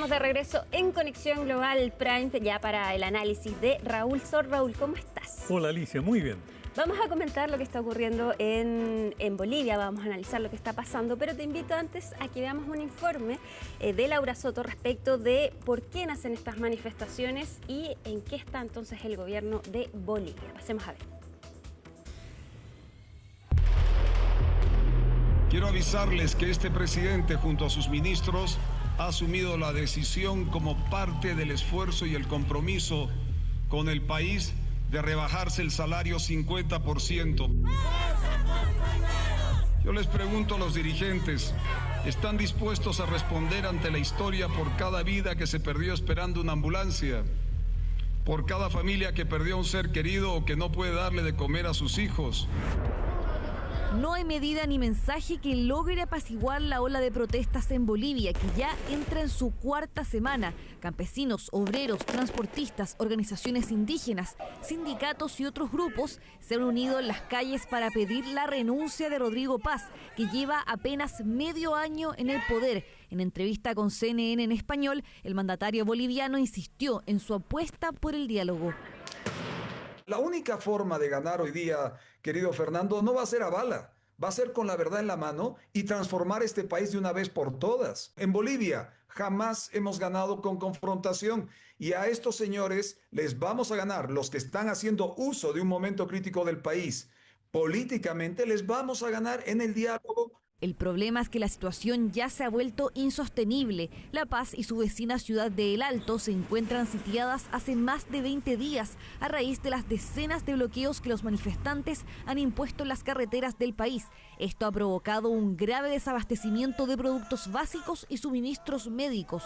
estamos de regreso en Conexión Global Prime, ya para el análisis de Raúl Sor. Raúl, ¿cómo estás? Hola Alicia, muy bien. Vamos a comentar lo que está ocurriendo en Bolivia, vamos a analizar lo que está pasando, pero te invito antes a que veamos un informe de Laura Soto respecto de por qué nacen estas manifestaciones y en qué está entonces el gobierno de Bolivia. Pasemos a ver. Quiero avisarles que este presidente junto a sus ministros ha asumido la decisión como parte del esfuerzo y el compromiso con el país de rebajarse el salario 50%. Yo les pregunto a los dirigentes, ¿están dispuestos a responder ante la historia por cada vida que se perdió esperando una ambulancia? ¿Por cada familia que perdió a un ser querido o que no puede darle de comer a sus hijos? No hay medida ni mensaje que logre apaciguar la ola de protestas en Bolivia, que ya entra en su cuarta semana. Campesinos, obreros, transportistas, organizaciones indígenas, sindicatos y otros grupos se han unido en las calles para pedir la renuncia de Rodrigo Paz, que lleva apenas medio año en el poder. En entrevista con CNN en español, el mandatario boliviano insistió en su apuesta por el diálogo. La única forma de ganar hoy día, querido Fernando, no va a ser a bala, va a ser con la verdad en la mano y transformar este país de una vez por todas. En Bolivia jamás hemos ganado con confrontación y a estos señores les vamos a ganar, los que están haciendo uso de un momento crítico del país. Políticamente les vamos a ganar en el diálogo. El problema es que la situación ya se ha vuelto insostenible. La Paz y su vecina ciudad de El Alto se encuentran sitiadas hace más de 20 días a raíz de las decenas de bloqueos que los manifestantes han impuesto en las carreteras del país. Esto ha provocado un grave desabastecimiento de productos básicos y suministros médicos.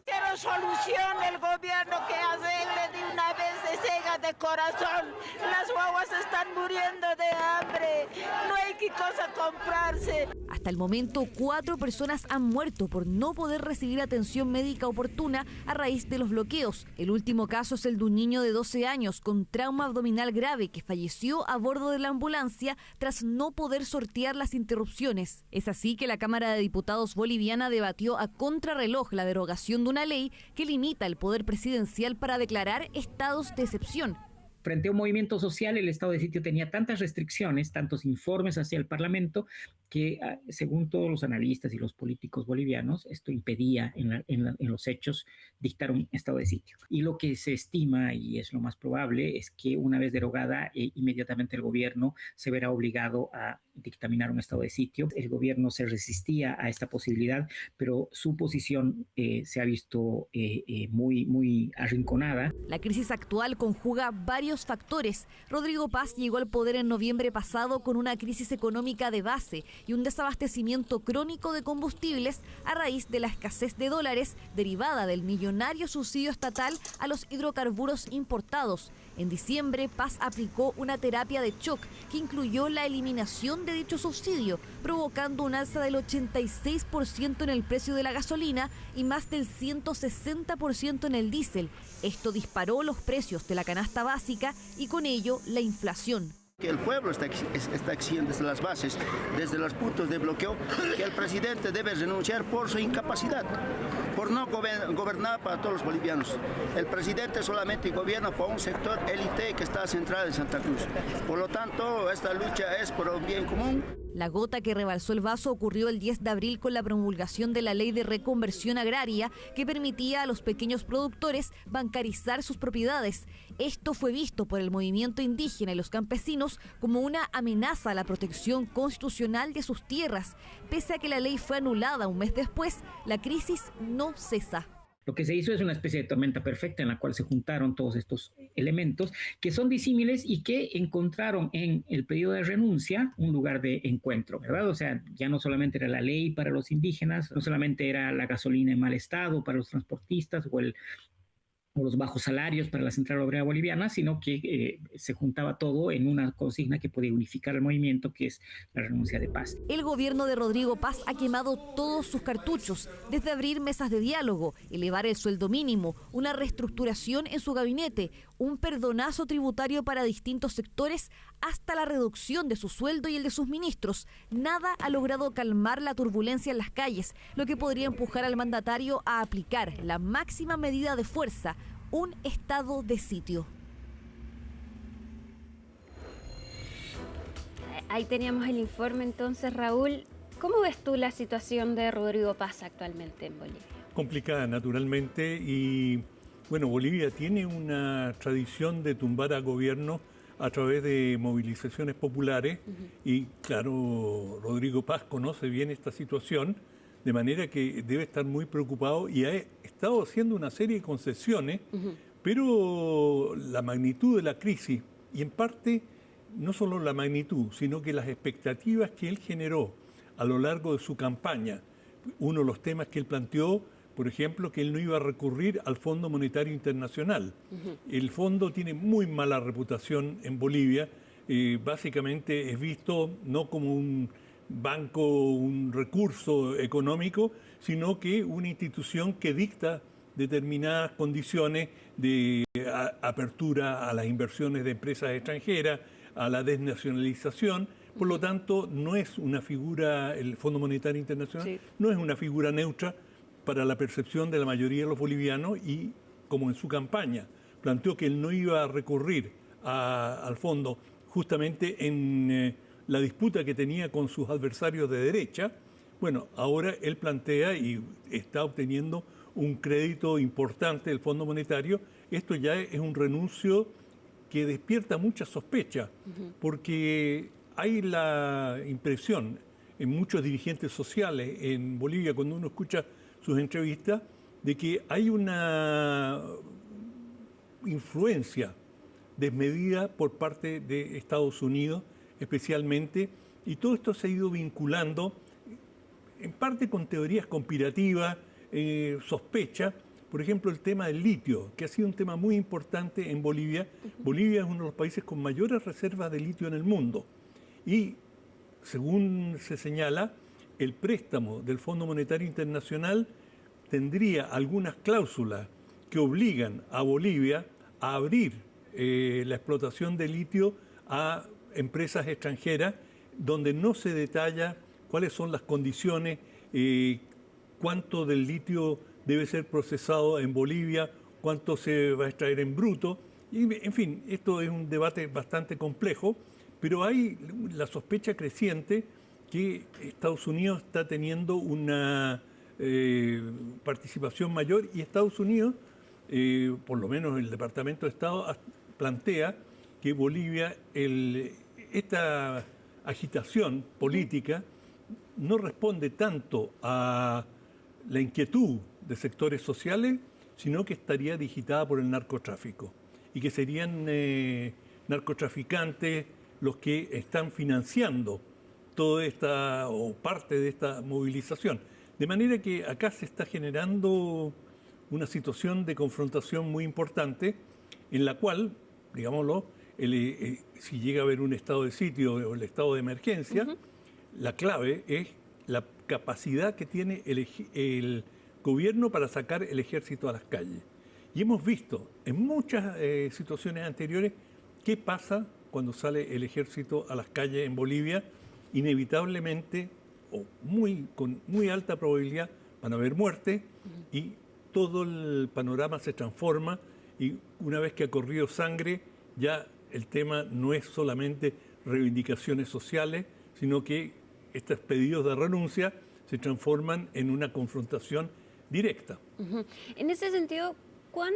Quiero solución del gobierno que arregle de una vez de cega de corazón. Las guaguas están muriendo de hambre. No hay qué cosa comprarse. Hasta el momento, 4 personas han muerto por no poder recibir atención médica oportuna a raíz de los bloqueos. El último caso es el de un niño de 12 años con trauma abdominal grave que falleció a bordo de la ambulancia tras no poder sortear las interrupciones. Es así que la Cámara de Diputados boliviana debatió a contrarreloj la derogación de una ley que limita el poder presidencial para declarar estados de excepción. Frente a un movimiento social, el estado de sitio tenía tantas restricciones, tantos informes hacia el Parlamento, que según todos los analistas y los políticos bolivianos, esto impedía en los hechos dictar un estado de sitio. Y lo que se estima, y es lo más probable, es que una vez derogada, inmediatamente el gobierno se verá obligado a dictaminar un estado de sitio. El gobierno se resistía a esta posibilidad, pero su posición se ha visto muy arrinconada. La crisis actual conjuga varios factores. Rodrigo Paz llegó al poder en noviembre pasado con una crisis económica de base y un desabastecimiento crónico de combustibles a raíz de la escasez de dólares derivada del millonario subsidio estatal a los hidrocarburos importados. En diciembre, Paz aplicó una terapia de shock que incluyó la eliminación de dicho subsidio, provocando un alza del 86% en el precio de la gasolina y más del 160% en el diésel. Esto disparó los precios de la canasta básica y con ello la inflación. Que el pueblo está exigiendo desde las bases, desde los puntos de bloqueo, que el presidente debe renunciar por su incapacidad, por no gobernar para todos los bolivianos. El presidente solamente gobierna por un sector élite que está centrado en Santa Cruz. Por lo tanto, esta lucha es por un bien común. La gota que rebalsó el vaso ocurrió el 10 de abril con la promulgación de la Ley de Reconversión Agraria que permitía a los pequeños productores bancarizar sus propiedades. Esto fue visto por el movimiento indígena y los campesinos como una amenaza a la protección constitucional de sus tierras. Pese a que la ley fue anulada un mes después, la crisis no cesa. Lo que se hizo es una especie de tormenta perfecta en la cual se juntaron todos estos elementos que son disímiles y que encontraron en el pedido de renuncia un lugar de encuentro, ¿verdad? O sea, ya no solamente era la ley para los indígenas, no solamente era la gasolina en mal estado para los transportistas o los bajos salarios para la Central Obrera Boliviana, sino que se juntaba todo en una consigna que podía unificar el movimiento, que es la renuncia de Paz. El gobierno de Rodrigo Paz ha quemado todos sus cartuchos, desde abrir mesas de diálogo, elevar el sueldo mínimo, una reestructuración en su gabinete, un perdonazo tributario para distintos sectores, hasta la reducción de su sueldo y el de sus ministros. Nada ha logrado calmar la turbulencia en las calles, lo que podría empujar al mandatario a aplicar la máxima medida de fuerza, un estado de sitio. Ahí teníamos el informe entonces, Raúl. ¿Cómo ves tú la situación de Rodrigo Paz actualmente en Bolivia? Complicada, naturalmente, y bueno, Bolivia tiene una tradición de tumbar a gobierno a través de movilizaciones populares y claro, Rodrigo Paz conoce bien esta situación, de manera que debe estar muy preocupado y ha estado haciendo una serie de concesiones, pero la magnitud de la crisis y en parte no solo la magnitud, sino que las expectativas que él generó a lo largo de su campaña, uno de los temas que él planteó, por ejemplo, que él no iba a recurrir al Fondo Monetario Internacional. El fondo tiene muy mala reputación en Bolivia, básicamente es visto no como un banco, un recurso económico, sino que una institución que dicta determinadas condiciones de apertura a las inversiones de empresas extranjeras, a la desnacionalización. Por lo tanto, no es una figura, el Fondo Monetario Internacional, no es una figura neutra para la percepción de la mayoría de los bolivianos y, como en su campaña, planteó que él no iba a recurrir al fondo justamente en la disputa que tenía con sus adversarios de derecha. Bueno, ahora él plantea y está obteniendo un crédito importante del Fondo Monetario. Esto ya es un renuncio que despierta mucha sospecha, porque hay la impresión en muchos dirigentes sociales en Bolivia, cuando uno escucha sus entrevistas, de que hay una influencia desmedida por parte de Estados Unidos, especialmente, y todo esto se ha ido vinculando, en parte con teorías conspirativas, sospechas. Por ejemplo, el tema del litio, que ha sido un tema muy importante en Bolivia. Bolivia es uno de los países con mayores reservas de litio en el mundo. Y, según se señala, el préstamo del Fondo Monetario Internacional tendría algunas cláusulas que obligan a Bolivia a abrir la explotación de litio a empresas extranjeras, donde no se detalla cuáles son las condiciones, cuánto del litio debe ser procesado en Bolivia, cuánto se va a extraer en bruto. Y, en fin, esto es un debate bastante complejo, pero hay la sospecha creciente que Estados Unidos está teniendo una participación mayor y Estados Unidos, por lo menos el Departamento de Estado, plantea que Bolivia, esta agitación política no responde tanto a la inquietud de sectores sociales, sino que estaría digitada por el narcotráfico y que serían narcotraficantes los que están financiando toda esta o parte de esta movilización. De manera que acá se está generando una situación de confrontación muy importante en la cual, digámoslo, si llega a haber un estado de sitio o el estado de emergencia, la clave es la capacidad que tiene el gobierno para sacar el ejército a las calles. Y hemos visto en muchas situaciones anteriores qué pasa cuando sale el ejército a las calles en Bolivia. Inevitablemente, o con muy alta probabilidad, van a haber muertes y todo el panorama se transforma, y una vez que ha corrido sangre, ya el tema no es solamente reivindicaciones sociales, sino que estos pedidos de renuncia se transforman en una confrontación directa. En ese sentido, ¿cuán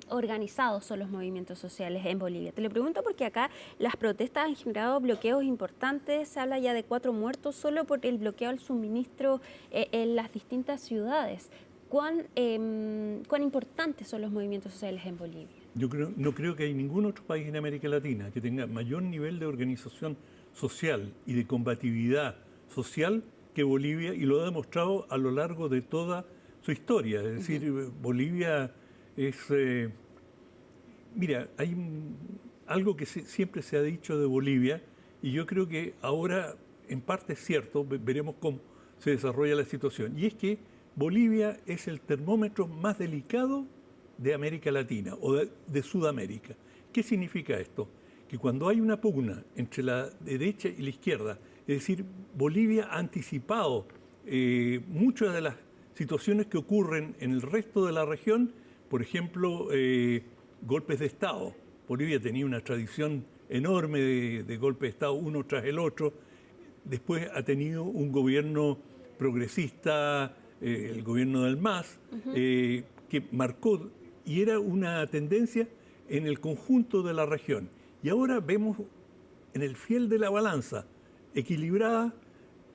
organizados son los movimientos sociales en Bolivia? Te lo pregunto porque acá las protestas han generado bloqueos importantes. Se habla ya de 4 muertos solo por el bloqueo al suministro en las distintas ciudades. ¿Cuán importantes son los movimientos sociales en Bolivia? Yo no creo que hay ningún otro país en América Latina que tenga mayor nivel de organización social y de combatividad social que Bolivia, y lo ha demostrado a lo largo de toda su historia. Es decir, Bolivia es... mira, hay algo que siempre se ha dicho de Bolivia, y yo creo que ahora en parte es cierto, veremos cómo se desarrolla la situación, y es que Bolivia es el termómetro más delicado de América Latina o de Sudamérica. ¿Qué significa esto? Que cuando hay una pugna entre la derecha y la izquierda, es decir, Bolivia ha anticipado muchas de las situaciones que ocurren en el resto de la región, por ejemplo, golpes de Estado. Bolivia tenía una tradición enorme de golpes de Estado, uno tras el otro. Después ha tenido un gobierno progresista, el gobierno del MAS, que marcó, y era una tendencia en el conjunto de la región. Y ahora vemos en el fiel de la balanza, equilibrada,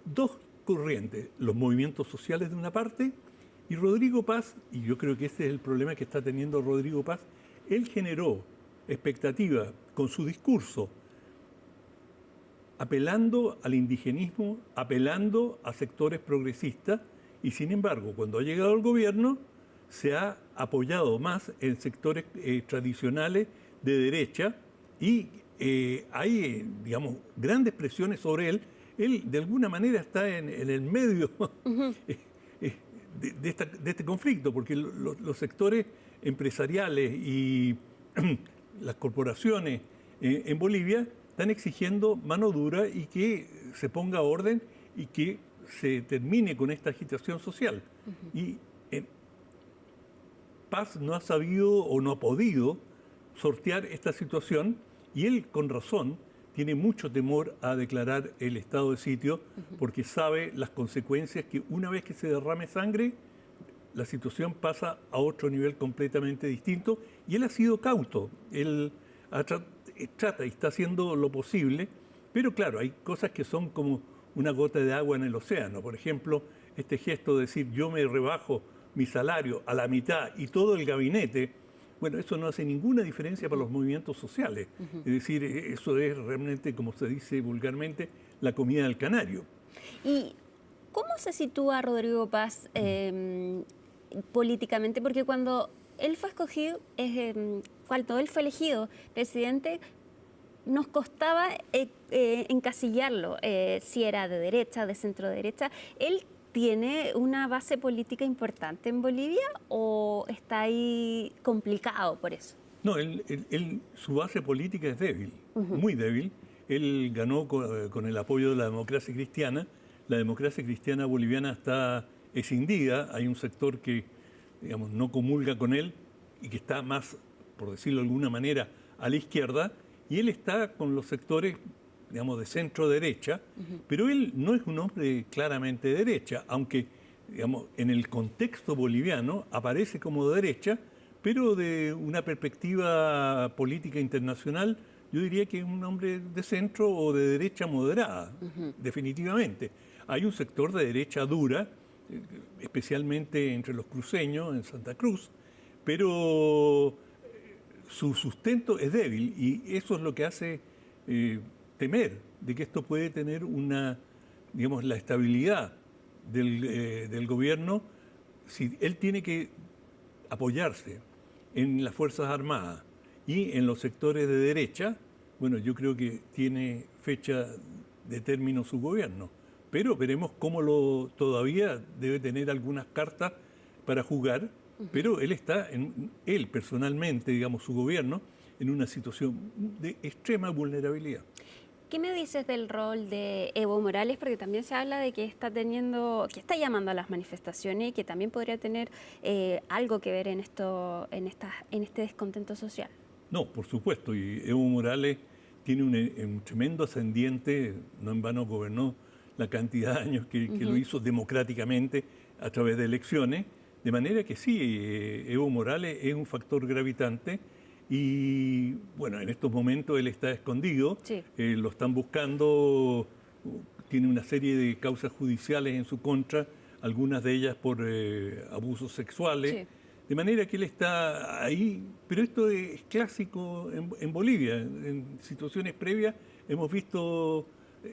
dos corrientes, los movimientos sociales de una parte, y Rodrigo Paz, y yo creo que ese es el problema que está teniendo Rodrigo Paz, él generó expectativa con su discurso, apelando al indigenismo, apelando a sectores progresistas, y sin embargo, cuando ha llegado al gobierno, se ha apoyado más en sectores tradicionales de derecha, y hay, digamos, grandes presiones sobre él. Él, de alguna manera, está en el medio de este conflicto, porque los sectores empresariales y las corporaciones en Bolivia están exigiendo mano dura y que se ponga orden y que se termine con esta agitación social. Y Paz no ha sabido o no ha podido sortear esta situación, y él, con razón, tiene mucho temor a declarar el estado de sitio, porque sabe las consecuencias que una vez que se derrame sangre, la situación pasa a otro nivel completamente distinto, y él ha sido cauto. Él trata y está haciendo lo posible, pero claro, hay cosas que son como una gota de agua en el océano. Por ejemplo, este gesto de decir yo me rebajo mi salario a la mitad y todo el gabinete, bueno, eso no hace ninguna diferencia para los movimientos sociales. Es decir, eso es realmente, como se dice vulgarmente, la comida del canario. ¿Y cómo se sitúa Rodrigo Paz políticamente? Porque cuando él fue escogido, cuando él fue elegido presidente, nos costaba encasillarlo, si era de derecha, de centro derecha. ¿Él tiene una base política importante en Bolivia o está ahí complicado por eso? No, su base política es débil, muy débil. Él ganó con el apoyo de la democracia cristiana. La democracia cristiana boliviana está escindida. Hay un sector que, digamos, no comulga con él y que está más, por decirlo de alguna manera, a la izquierda. Y él está con los sectores, digamos, de centro-derecha, pero él no es un hombre claramente de derecha, aunque, digamos, en el contexto boliviano aparece como de derecha, pero de una perspectiva política internacional, yo diría que es un hombre de centro o de derecha moderada, definitivamente. Hay un sector de derecha dura, especialmente entre los cruceños, en Santa Cruz, pero su sustento es débil, y eso es lo que hace temer de que esto puede tener una, digamos, la estabilidad del gobierno. Si él tiene que apoyarse en las Fuerzas Armadas y en los sectores de derecha, bueno, yo creo que tiene fecha de término su gobierno. Pero veremos cómo todavía debe tener algunas cartas para jugar, pero él está, él personalmente, digamos, su gobierno, en una situación de extrema vulnerabilidad. ¿Qué me dices del rol de Evo Morales? Porque también se habla de que está llamando a las manifestaciones y que también podría tener algo que ver en este descontento social. No, por supuesto, y Evo Morales tiene un tremendo ascendiente, no en vano gobernó la cantidad de años que lo hizo democráticamente a través de elecciones, de manera que sí, Evo Morales es un factor gravitante. Y bueno, en estos momentos él está escondido, sí. Lo están buscando, tiene una serie de causas judiciales en su contra, algunas de ellas por abusos sexuales, sí. De manera que él está ahí, pero esto es clásico en Bolivia. En situaciones previas hemos visto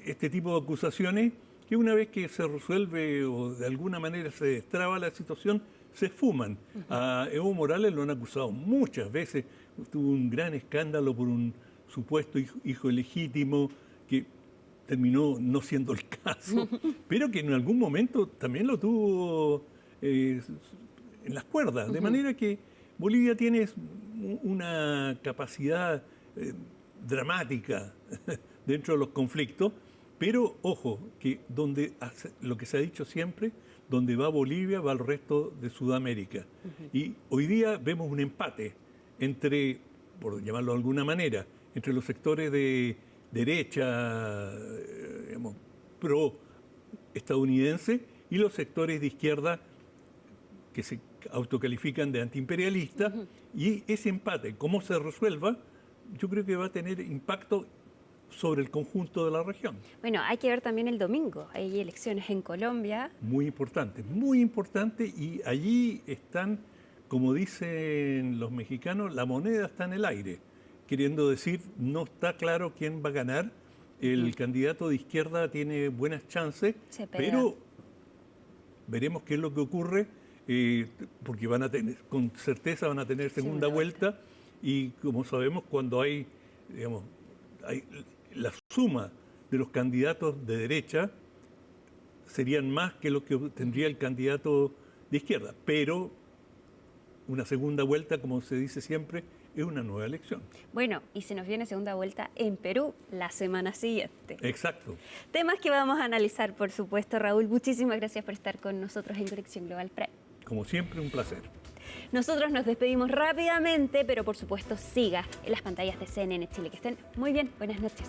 este tipo de acusaciones que una vez que se resuelve o de alguna manera se destraba la situación, se esfuman. A Evo Morales lo han acusado muchas veces. Tuvo un gran escándalo por un supuesto hijo ilegítimo que terminó no siendo el caso, pero que en algún momento también lo tuvo en las cuerdas. De manera que Bolivia tiene una capacidad dramática dentro de los conflictos, pero ojo, que lo que se ha dicho siempre, donde va Bolivia va el resto de Sudamérica. Y hoy día vemos un empate entre, por llamarlo de alguna manera, entre los sectores de derecha, digamos, pro-estadounidense, y los sectores de izquierda que se autocalifican de antiimperialistas, y ese empate, cómo se resuelva, yo creo que va a tener impacto sobre el conjunto de la región. Bueno, hay que ver también el domingo, hay elecciones en Colombia. Muy importante, y allí están, como dicen los mexicanos, la moneda está en el aire, queriendo decir, no está claro quién va a ganar. El candidato de izquierda tiene buenas chances, pero veremos qué es lo que ocurre, porque van a tener, con certeza van a tener segunda vuelta, y como sabemos, cuando hay la suma de los candidatos de derecha, serían más que lo que tendría el candidato de izquierda, pero una segunda vuelta, como se dice siempre, es una nueva elección. Bueno, y se nos viene segunda vuelta en Perú la semana siguiente. Exacto. Temas que vamos a analizar, por supuesto, Raúl. Muchísimas gracias por estar con nosotros en Conexión Global Prime. Como siempre, un placer. Nosotros nos despedimos rápidamente, pero por supuesto siga en las pantallas de CNN Chile. Que estén muy bien. Buenas noches.